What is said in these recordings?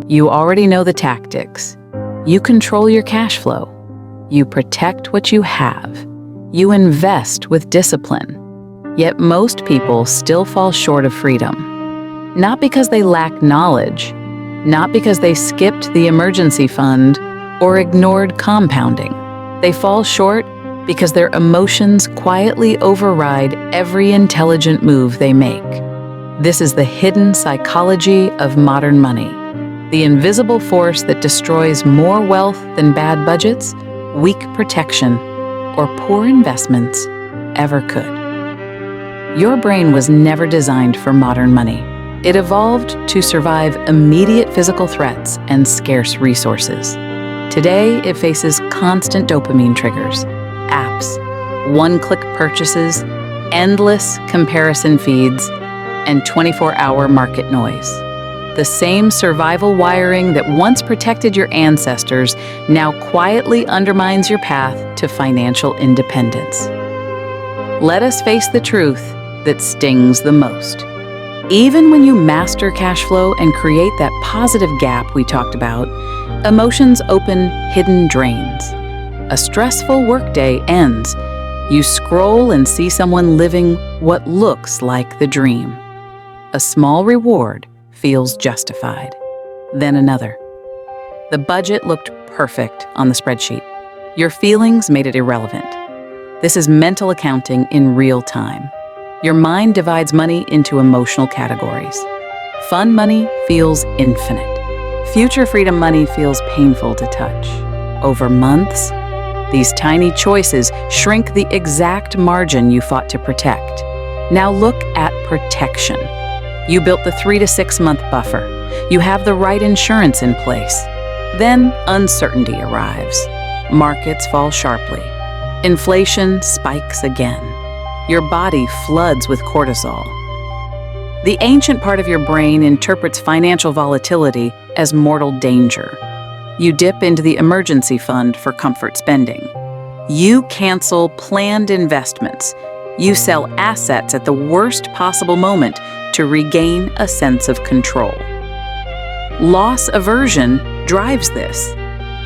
You already know the tactics. You control your cash flow. You protect what you have. You invest with discipline. Yet most people still fall short of freedom. Not because they lack knowledge, not because they skipped the emergency fund or ignored compounding. They fall short because their emotions quietly override every intelligent move they make. This is the hidden psychology of modern money, the invisible force that destroys more wealth than bad budgets, weak protection, or poor investments ever could. Your brain was never designed for modern money. It evolved to survive immediate physical threats and scarce resources. Today, it faces constant dopamine triggers, apps, one-click purchases, endless comparison feeds, and 24-hour market noise. The same survival wiring that once protected your ancestors now quietly undermines your path to financial independence. Let us face the truth that stings the most. Even when you master cash flow and create that positive gap we talked about, emotions open hidden drains. A stressful workday ends. You scroll and see someone living what looks like the dream. A small reward feels justified. Then another. The budget looked perfect on the spreadsheet. Your feelings made it irrelevant. This is mental accounting in real time. Your mind divides money into emotional categories. Fun money feels infinite. Future freedom money feels painful to touch. Over months, these tiny choices shrink the exact margin you fought to protect. Now look at protection. You built the 3 to 6 month buffer. You have the right insurance in place. Then uncertainty arrives. Markets fall sharply. Inflation spikes again. Your body floods with cortisol. The ancient part of your brain interprets financial volatility as mortal danger. You dip into the emergency fund for comfort spending. You cancel planned investments. You sell assets at the worst possible moment to regain a sense of control. Loss aversion drives this.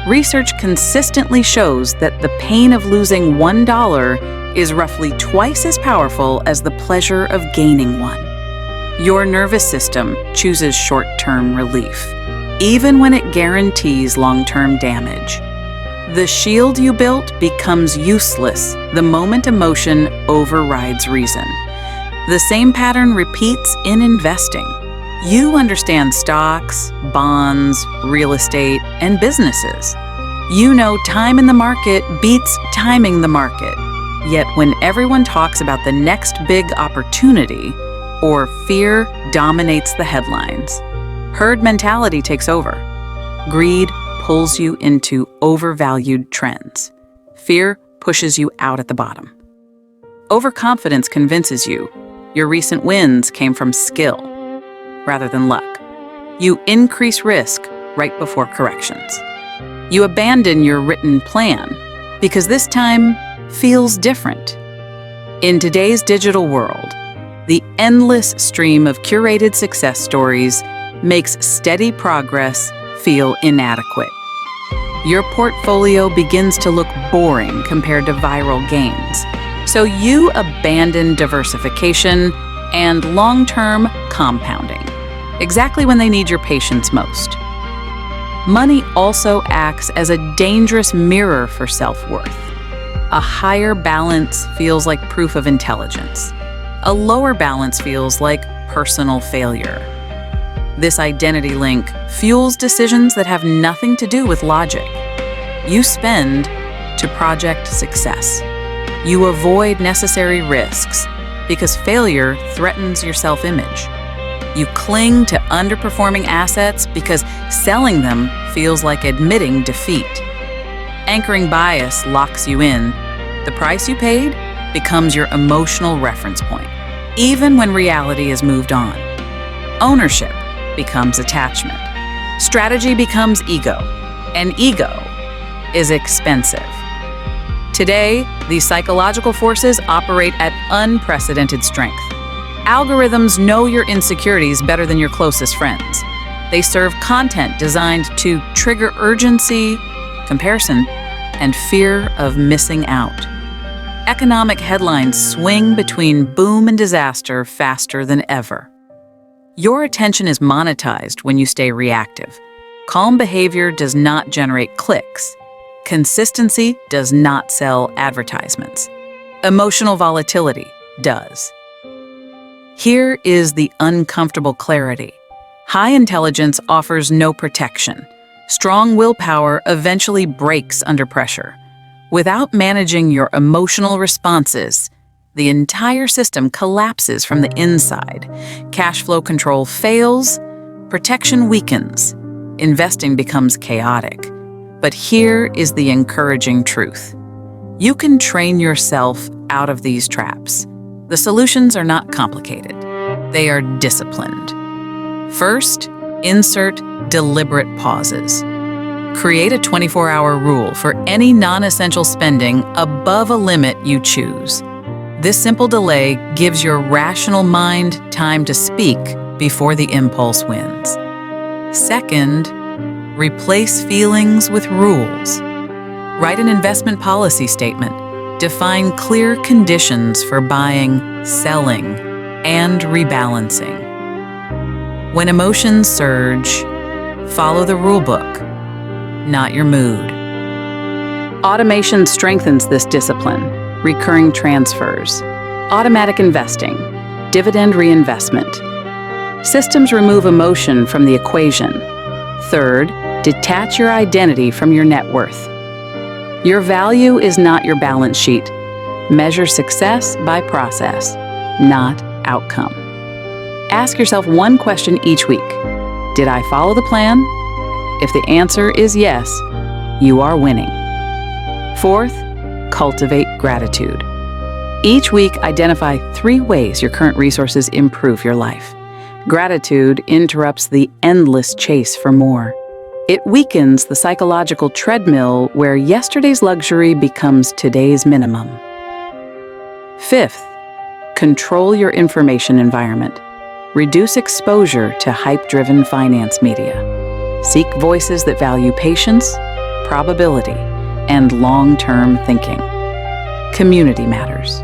Research consistently shows that the pain of losing $1 is roughly twice as powerful as the pleasure of gaining one. Your nervous system chooses short-term relief, even when it guarantees long-term damage. The shield you built becomes useless the moment emotion overrides reason. The same pattern repeats in investing. You understand stocks, bonds, real estate, and businesses. You know time in the market beats timing the market. Yet when everyone talks about the next big opportunity, or fear dominates the headlines, herd mentality takes over. Greed pulls you into overvalued trends. Fear pushes you out at the bottom. Overconfidence convinces you your recent wins came from skill rather than luck. You increase risk right before corrections. You abandon your written plan because this time feels different. In today's digital world, the endless stream of curated success stories makes steady progress feel inadequate. Your portfolio begins to look boring compared to viral gains, so you abandon diversification and long-term compounding, exactly when they need your patience most. Money also acts as a dangerous mirror for self-worth. A higher balance feels like proof of intelligence. A lower balance feels like personal failure. This identity link fuels decisions that have nothing to do with logic. You spend to project success. You avoid necessary risks because failure threatens your self-image. You cling to underperforming assets because selling them feels like admitting defeat. Anchoring bias locks you in. The price you paid becomes your emotional reference point, even when reality has moved on. Ownership becomes attachment. Strategy becomes ego, and ego is expensive. Today, these psychological forces operate at unprecedented strength. Algorithms know your insecurities better than your closest friends. They serve content designed to trigger urgency, comparison, and fear of missing out. Economic headlines swing between boom and disaster faster than ever. Your attention is monetized when you stay reactive. Calm behavior does not generate clicks. Consistency does not sell advertisements. Emotional volatility does. Here is the uncomfortable clarity. High intelligence offers no protection. Strong willpower eventually breaks under pressure. Without managing your emotional responses, the entire system collapses from the inside. Cash flow control fails, protection weakens, investing becomes chaotic. But here is the encouraging truth. You can train yourself out of these traps. The solutions are not complicated. They are disciplined. First, insert deliberate pauses. Create a 24-hour rule for any non-essential spending above a limit you choose. This simple delay gives your rational mind time to speak before the impulse wins. Second, replace feelings with rules. Write an investment policy statement. Define clear conditions for buying, selling, and rebalancing. When emotions surge, follow the rulebook, not your mood. Automation strengthens this discipline. Recurring transfers, automatic investing, dividend reinvestment. Systems remove emotion from the equation. Third, detach your identity from your net worth. Your value is not your balance sheet. Measure success by process, not outcome. Ask yourself one question each week. Did I follow the plan? If the answer is yes, you are winning. Fourth, cultivate gratitude. Each week, identify 3 ways your current resources improve your life. Gratitude interrupts the endless chase for more. It weakens the psychological treadmill where yesterday's luxury becomes today's minimum. Fifth, control your information environment. Reduce exposure to hype-driven finance media. Seek voices that value patience, probability, and long-term thinking. Community matters.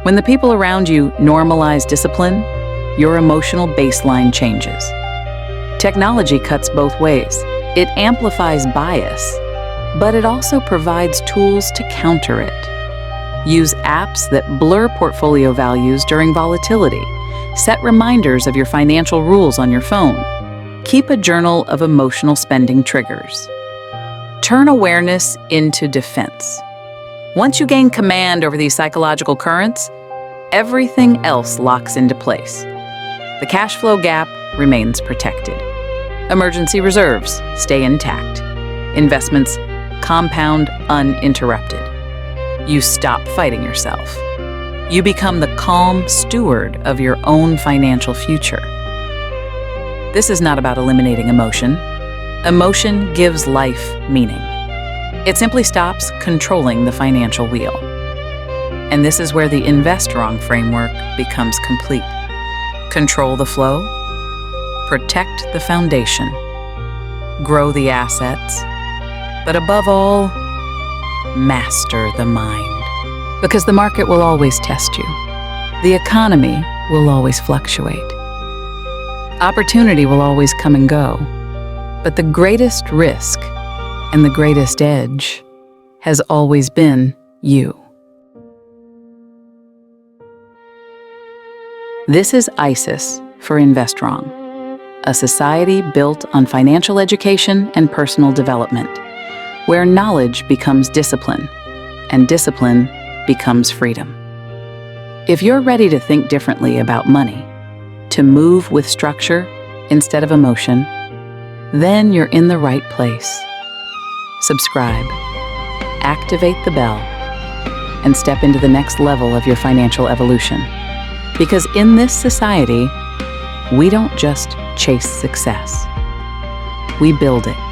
When the people around you normalize discipline, your emotional baseline changes. Technology cuts both ways. It amplifies bias, but it also provides tools to counter it. Use apps that blur portfolio values during volatility. Set reminders of your financial rules on your phone. Keep a journal of emotional spending triggers. Turn awareness into defense. Once you gain command over these psychological currents, everything else locks into place. The cash flow gap remains protected. Emergency reserves stay intact. Investments compound uninterrupted. You stop fighting yourself. You become the calm steward of your own financial future. This is not about eliminating emotion. Emotion gives life meaning. It simply stops controlling the financial wheel. And this is where the Investrong framework becomes complete. Control the flow, protect the foundation, grow the assets, but above all, master the mind. Because the market will always test you. The economy will always fluctuate. Opportunity will always come and go. But the greatest risk and the greatest edge has always been you. This is ISIS for Investrong, a society built on financial education and personal development, where knowledge becomes discipline, and discipline becomes freedom. If you're ready to think differently about money, to move with structure instead of emotion, then you're in the right place. Subscribe, activate the bell, and step into the next level of your financial evolution. Because in this society, we don't just chase success. We build it.